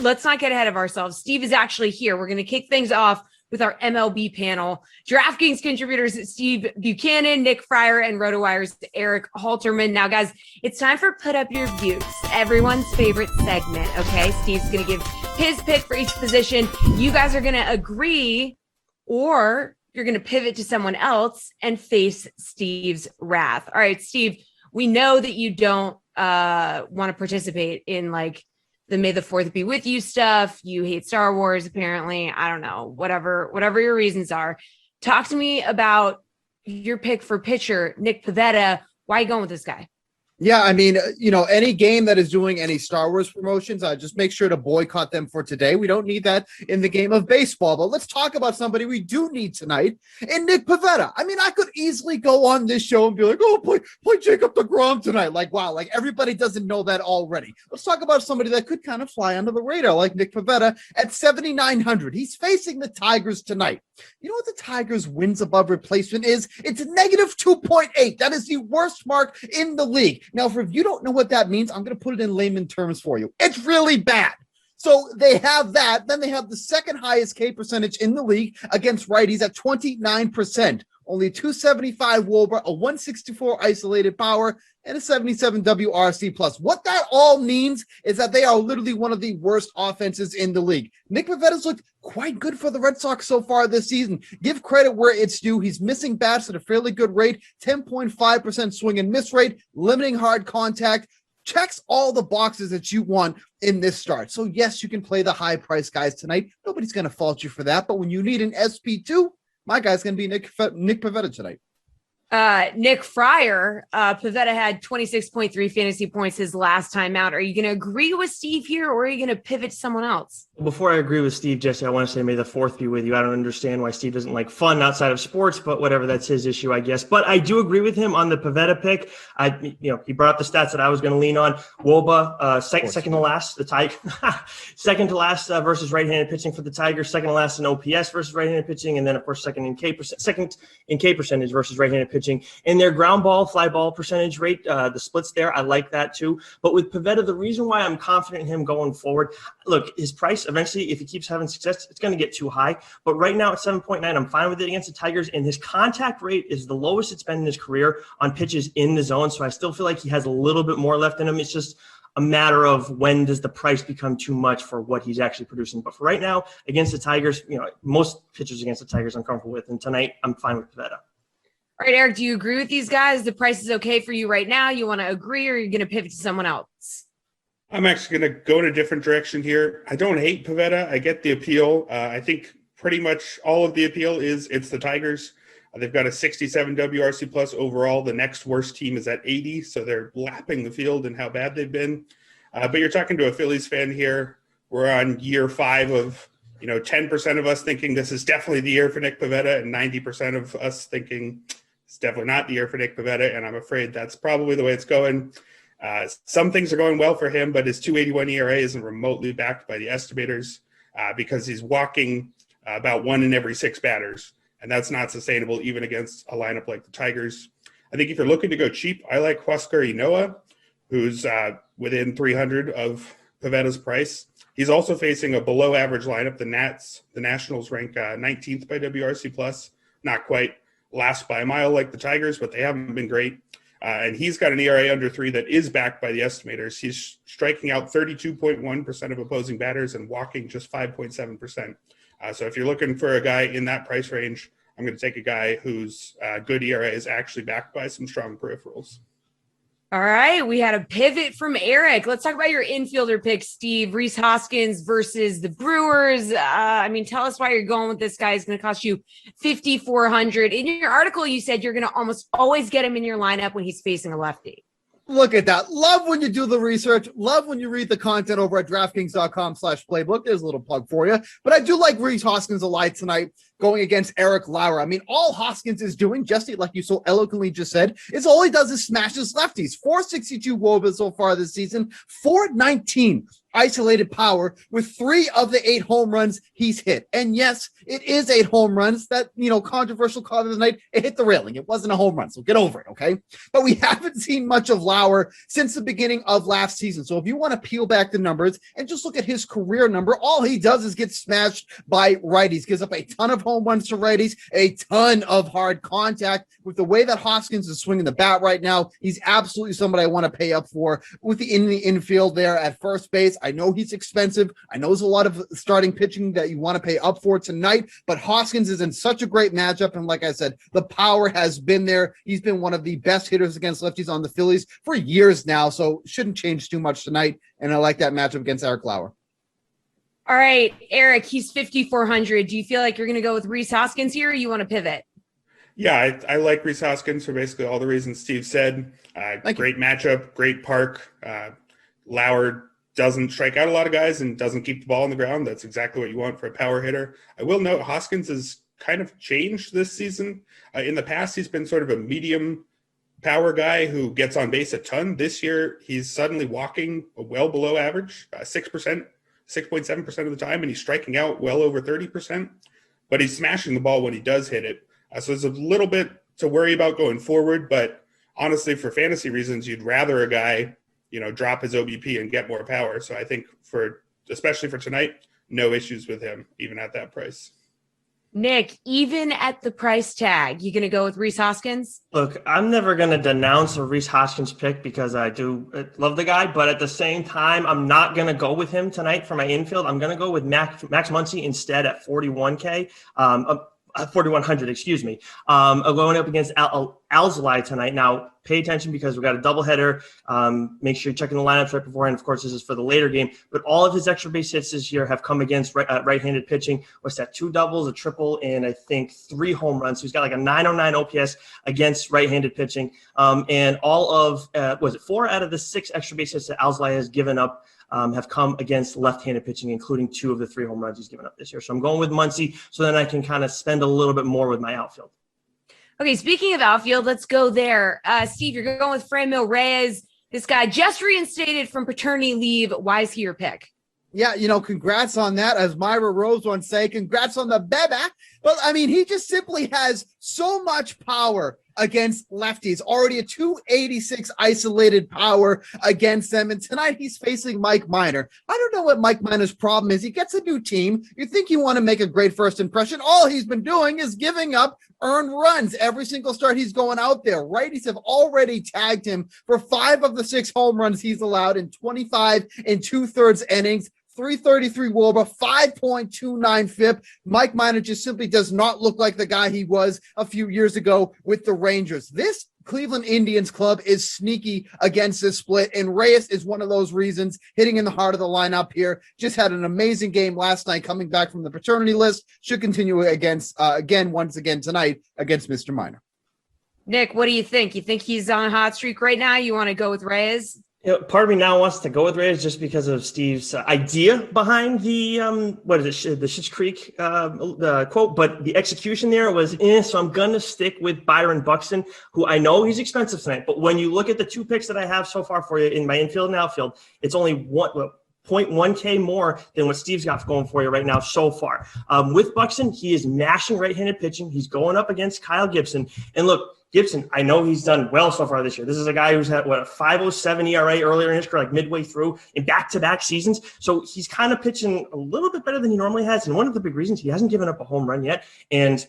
let's not get ahead of ourselves. Steve is actually here. We're going to kick things off with our MLB panel. DraftKings contributors Steve Buchanan, Nick Friar, and Rotowire's Erik Halterman. Now, guys, it's time for Put Up Your Views, everyone's favorite segment, okay? Steve's going to give his pick for each position. You guys are going to agree, or you're going to pivot to someone else and face Steve's wrath. All right, Steve, we know that you don't want to participate in, like, the May the 4th be with you stuff. You hate Star Wars, apparently. I don't know, whatever your reasons are. Talk to me about your pick for pitcher, Nick PIVETTA. Why are you going with this guy? Yeah, I mean, any game that is doing any Star Wars promotions, just make sure to boycott them for today. We don't need that in the game of baseball. But let's talk about somebody we do need tonight, and Nick PIVETTA. I mean, I could easily go on this show and be like, oh, play Jacob deGrom tonight. Like, wow, like everybody doesn't know that already. Let's talk about somebody that could kind of fly under the radar, like Nick PIVETTA at 7,900. He's facing the Tigers tonight. You know what the Tigers' wins above replacement is? It's negative 2.8. That is the worst mark in the league. Now, if you don't know what that means, I'm going to put it in layman terms for you. It's really bad. So they have that. Then they have the second highest K percentage in the league against righties at 29%. Only 275 WOBA, a 164 isolated power, and a 77 WRC plus. What that all means is that they are literally one of the worst offenses in the league. Nick PIVETTA's looked quite good for the Red Sox so far this season. Give credit where it's due. He's missing bats at a fairly good rate, 10.5% swing and miss rate, limiting hard contact. Checks all the boxes that you want in this start. So yes, you can play the high price guys tonight. Nobody's going to fault you for that. But when you need an SP2, my guy's going to be Nick PIVETTA tonight. Nick Friar, PIVETTA had 26.3 fantasy points his last time out. Are you going to agree with Steve here, or are you going to pivot to someone else? Before I agree with Steve, Jesse, I want to say may the 4th be with you. I don't understand why Steve doesn't like fun outside of sports, but whatever, that's his issue, I guess. But I do agree with him on the PIVETTA pick. He brought up the stats that I was going to lean on. WOBA, second to last, the Tigers, second to last versus right-handed pitching for the Tigers, second to last in OPS versus right-handed pitching, and then of course second in K percentage versus right-handed pitching. And their ground ball, fly ball percentage rate, the splits there, I like that too. But with PIVETTA, the reason why I'm confident in him going forward, look, his price eventually, if he keeps having success, it's going to get too high. But right now at 7.9, I'm fine with it against the Tigers. And his contact rate is the lowest it's been in his career on pitches in the zone. So I still feel like he has a little bit more left in him. It's just a matter of when does the price become too much for what he's actually producing. But for right now, against the Tigers, most pitchers against the Tigers I'm comfortable with. And tonight, I'm fine with PIVETTA. All right, Erik, do you agree with these guys? The price is okay for you right now. You want to agree, or are you going to pivot to someone else? I'm actually going to go in a different direction here. I don't hate PIVETTA. I get the appeal. I think pretty much all of the appeal is it's the Tigers. They've got a 67 WRC plus overall. The next worst team is at 80, so they're lapping the field in how bad they've been. But you're talking to a Phillies fan here. We're on year 5 of 10% of us thinking this is definitely the year for Nick PIVETTA, and 90% of us thinking it's definitely not the year for Nick PIVETTA, and I'm afraid that's probably the way it's going. Some things are going well for him, but his 2.81 ERA isn't remotely backed by the estimators because he's walking about 1 in every 6 batters, and that's not sustainable even against a lineup like the Tigers. I think if you're looking to go cheap, I like Husker Inoa, who's within 300 of PIVETTA's price. He's also facing a below-average lineup. The Nationals rank 19th by WRC plus, not quite last by a mile like the Tigers, but they haven't been great. And he's got an ERA under 3 that is backed by the estimators. He's striking out 32.1% of opposing batters and walking just 5.7%. So if you're looking for a guy in that price range, I'm going to take a guy whose good ERA is actually backed by some strong peripherals. All right, we had a pivot from Erik. Let's talk about your infielder pick, Steve. RHYS Hoskins versus the Brewers. Tell us why you're going with this guy. It's going to cost you $5,400. In your article, you said you're going to almost always get him in your lineup when he's facing a lefty. Look at that. Love when you do the research. Love when you read the content over at DraftKings.com/playbook. There's a little plug for you. But I do like RHYS Hoskins a lot tonight. going against Erik Lauer. I mean, all Hoskins is doing, Jesse, like you so eloquently just said, is all he does is smash his lefties. 462 WOBA so far this season, 419 isolated power with 3 of the 8 home runs he's hit. And yes, it is 8 home runs. That, controversial call of the night, it hit the railing. It wasn't a home run, so get over it, okay? But we haven't seen much of Lauer since the beginning of last season. So if you want to peel back the numbers and just look at his career number, all he does is get smashed by righties, gives up a ton of home runs to righties, a ton of hard contact. With the way that Hoskins is swinging the bat right now, he's absolutely somebody I want to pay up for with the infield there at first base. I know he's expensive. I know there's a lot of starting pitching that you want to pay up for tonight, but Hoskins is in such a great matchup. And like I said, the power has been there. He's been one of the best hitters against lefties on the Phillies for years now, so shouldn't change too much tonight. And I like that matchup against Erik Lauer. All right, Erik, he's 5,400. Do you feel like you're going to go with RHYS Hoskins here, or you want to pivot? Yeah, I like RHYS Hoskins for basically all the reasons Steve said. Great matchup, great park. Lauer doesn't strike out a lot of guys and doesn't keep the ball on the ground. That's exactly what you want for a power hitter. I will note Hoskins has kind of changed this season. In the past, he's been sort of a medium power guy who gets on base a ton. This year, he's suddenly walking well below average, 6.7% of the time, and he's striking out well over 30%. But he's smashing the ball when he does hit it. So there's a little bit to worry about going forward, but honestly, for fantasy reasons, you'd rather a guy, drop his OBP and get more power. So I think especially for tonight, no issues with him, even at that price. Nick, even at the price tag, you going to go with RHYS Hoskins? Look, I'm never going to denounce a RHYS Hoskins pick because I do love the guy, but at the same time, I'm not going to go with him tonight for my infield. I'm going to go with Max Muncy instead at 41K. 4,100, excuse me. Going up against Alzolay tonight. Now, pay attention because we got a doubleheader. Make sure you're checking the lineups right beforehand. Of course, this is for the later game. But all of his extra base hits this year have come against right-handed pitching. What's that? 2 doubles, a triple, and I think 3 home runs. So he's got like a 909 OPS against right-handed pitching. And all of 4 out of the 6 extra base hits that Alzolay has given up have come against left-handed pitching, including 2 of the 3 home runs he's given up this year. So I'm going with Muncy so then I can kind of spend a little bit more with my outfield. Okay, speaking of outfield, let's go there. Steve, you're going with FRANMIL Reyes. This guy just reinstated from paternity leave. Why is he your pick? Yeah, congrats on that. As Myra Rose once say, congrats on the bebe. But I mean, he just simply has so much power against lefties, already a 286 isolated power against them. And tonight he's facing Mike Minor. I don't know what Mike Minor's problem is. He gets a new team. You think you want to make a great first impression. All he's been doing is giving up earned runs every single start he's going out there. Righties have already tagged him for 5 of the 6 home runs he's allowed in 25 2/3 innings. 333 WOBA, 5.29 FIP. Mike Minor just simply does not look like the guy he was a few years ago with the Rangers. This Cleveland Indians club is sneaky against this split, and Reyes is one of those reasons, hitting in the heart of the lineup here. Just had an amazing game last night coming back from the paternity list. Should continue once again tonight against Mr. Minor. Nick, what do you think? You think he's on a hot streak right now? You want to go with Reyes? Part of me now wants to go with Reyes just because of Steve's idea behind the the Schitt's Creek the quote, but the execution there was so I'm gonna stick with Byron Buxton, who I know he's expensive tonight, but when you look at the 2 picks that I have so far for you in my infield and outfield, it's only 0.1K more than what Steve's got going for you right now so far. With Buxton, he is mashing right-handed pitching. He's going up against Kyle Gibson, and look, Gibson, I know he's done well so far this year. This is a guy who's had, a 5.07 ERA earlier in his career, like midway through in back-to-back seasons. So he's kind of pitching a little bit better than he normally has. And one of the big reasons, he hasn't given up a home run yet. And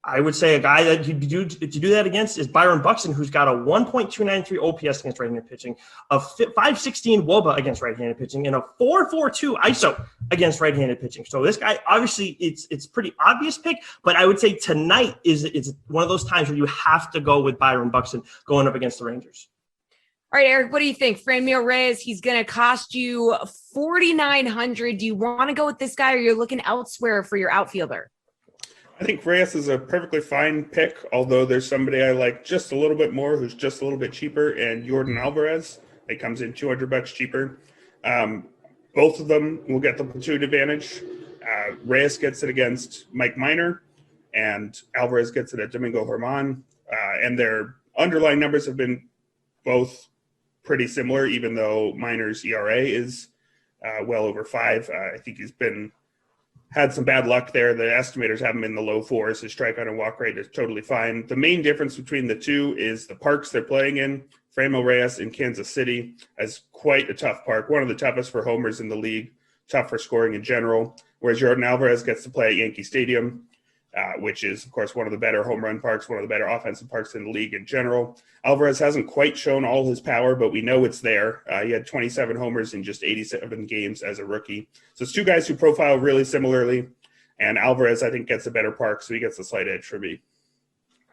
I would say a guy that you do that against is Byron Buxton, who's got a 1.293 OPS against right-handed pitching, a 516 WOBA against right-handed pitching, and a 4.42 ISO against right-handed pitching. So this guy, obviously, it's pretty obvious pick, but I would say tonight is one of those times where you have to go with Byron Buxton going up against the Rangers. All right, Erik, what do you think? FRANMIL Reyes, he's going to cost you $4,900. Do you want to go with this guy, or you're looking elsewhere for your outfielder? I think Reyes is a perfectly fine pick, although there's somebody I like just a little bit more who's just a little bit cheaper, and Jordan Alvarez. It comes in $200 cheaper. Both of them will get the platoon advantage. Reyes gets it against Mike Minor. and Alvarez gets it at Domingo Germán. And their underlying numbers have been both pretty similar, even though Minor's ERA is well over 5. I think he's had some bad luck there. The estimators have him in the low 4s. His strikeout and walk rate is totally fine. The main difference between the two is the parks they're playing in. FRANMIL Reyes in Kansas City has quite a tough park, one of the toughest for homers in the league, tough for scoring in general, whereas Jordan Alvarez gets to play at Yankee Stadium, which is, of course, one of the better home run parks, one of the better offensive parks in the league in general. Alvarez hasn't quite shown all his power, but we know it's there. He had 27 homers in just 87 games as a rookie. So it's two guys who profile really similarly, and Alvarez, I think, gets a better park, so he gets a slight edge for me.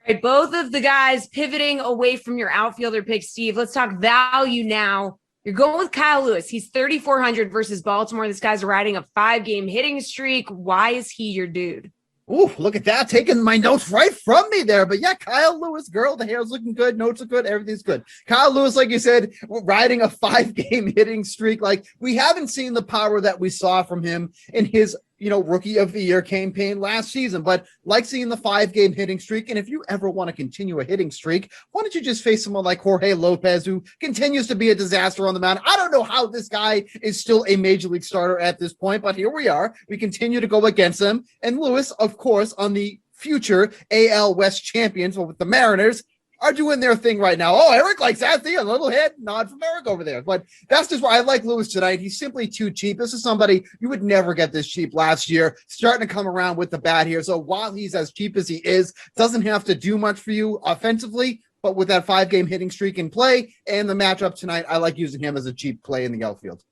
All right, both of the guys pivoting away from your outfielder pick, Steve. Let's talk value now. You're going with Kyle Lewis. He's 3,400 versus Baltimore. This guy's riding a 5-game hitting streak. Why is he your dude? Ooh, look at that. Taking my notes right from me there. But yeah, Kyle Lewis, girl, the hair's looking good. Notes are good. Everything's good. Kyle Lewis, like you said, riding a 5-game hitting streak. Like, we haven't seen the power that we saw from him in his, rookie of the year campaign last season, but like seeing the 5-game hitting streak. And if you ever want to continue a hitting streak, why don't you just face someone like Jorge Lopez, who continues to be a disaster on the mound? I don't know how this guy is still a major league starter at this point, but here we are. We continue to go against him. And Lewis, of course, on the future AL West champions with the Mariners, are doing their thing right now. Oh, Erik likes that thing. A little head nod from Erik over there. But that's just why I like Lewis tonight. He's simply too cheap. This is somebody you would never get this cheap last year. Starting to come around with the bat here. So while he's as cheap as he is, doesn't have to do much for you offensively. But with that 5-game hitting streak in play and the matchup tonight, I like using him as a cheap play in the outfield.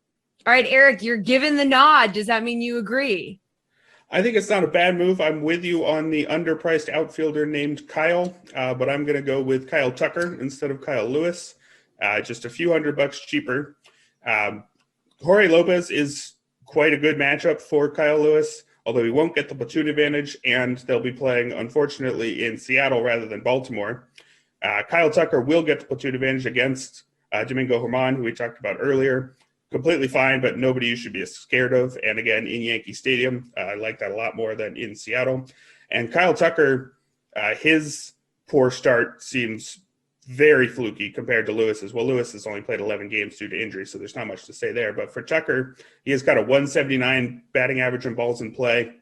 All right, Erik, you're given the nod. Does that mean you agree? I think it's not a bad move. I'm with you on the underpriced outfielder named Kyle, but I'm going to go with Kyle Tucker instead of Kyle Lewis, just a few $100 cheaper. Jorge Lopez is quite a good matchup for Kyle Lewis, although he won't get the platoon advantage, and they'll be playing, unfortunately, in Seattle rather than Baltimore. Kyle Tucker will get the platoon advantage against Domingo Germán, who we talked about earlier. Completely fine, but nobody you should be scared of. And again, in Yankee Stadium, I like that a lot more than in Seattle. And Kyle Tucker, his poor start seems very fluky compared to Lewis's. Well, Lewis has only played 11 games due to injury, so there's not much to say there. But for Tucker, he has got a 179 batting average in balls in play.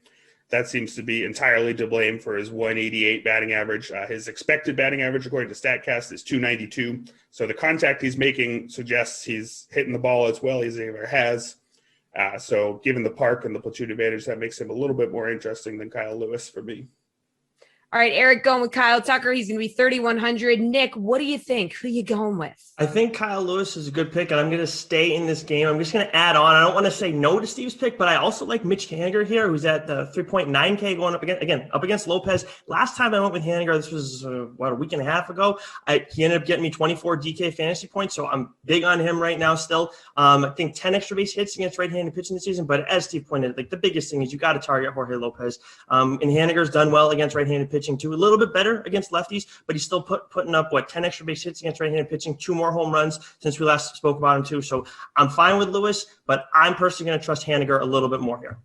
That seems to be entirely to blame for his 188 batting average. His expected batting average, according to StatCast, is 292. So the contact he's making suggests he's hitting the ball as well as he ever has. So given the park and the platoon advantage, that makes him a little bit more interesting than Kyle Lewis for me. All right, Erik going with Kyle Tucker. He's going to be 3,100. Nick, what do you think? Who are you going with? I think Kyle Lewis is a good pick, and I'm going to stay in this game. I'm just going to add on. I don't want to say no to Steve's pick, but I also like Mitch Haniger here, who's at the 3.9K going up against Lopez. Last time I went with Haniger, this was, a week and a half ago. He ended up getting me 24 DK fantasy points, so I'm big on him right now still. I think 10 extra base hits against right-handed pitching this season, but as Steve pointed out, like, the biggest thing is you got to target Jorge Lopez. And Haniger's done well against right-handed pitching too, a little bit better against lefties, but he's still putting up 10 extra base hits against right-handed pitching, 2 more home runs since we last spoke about him too. So I'm fine with Lewis, but I'm personally going to trust Haniger a little bit more here.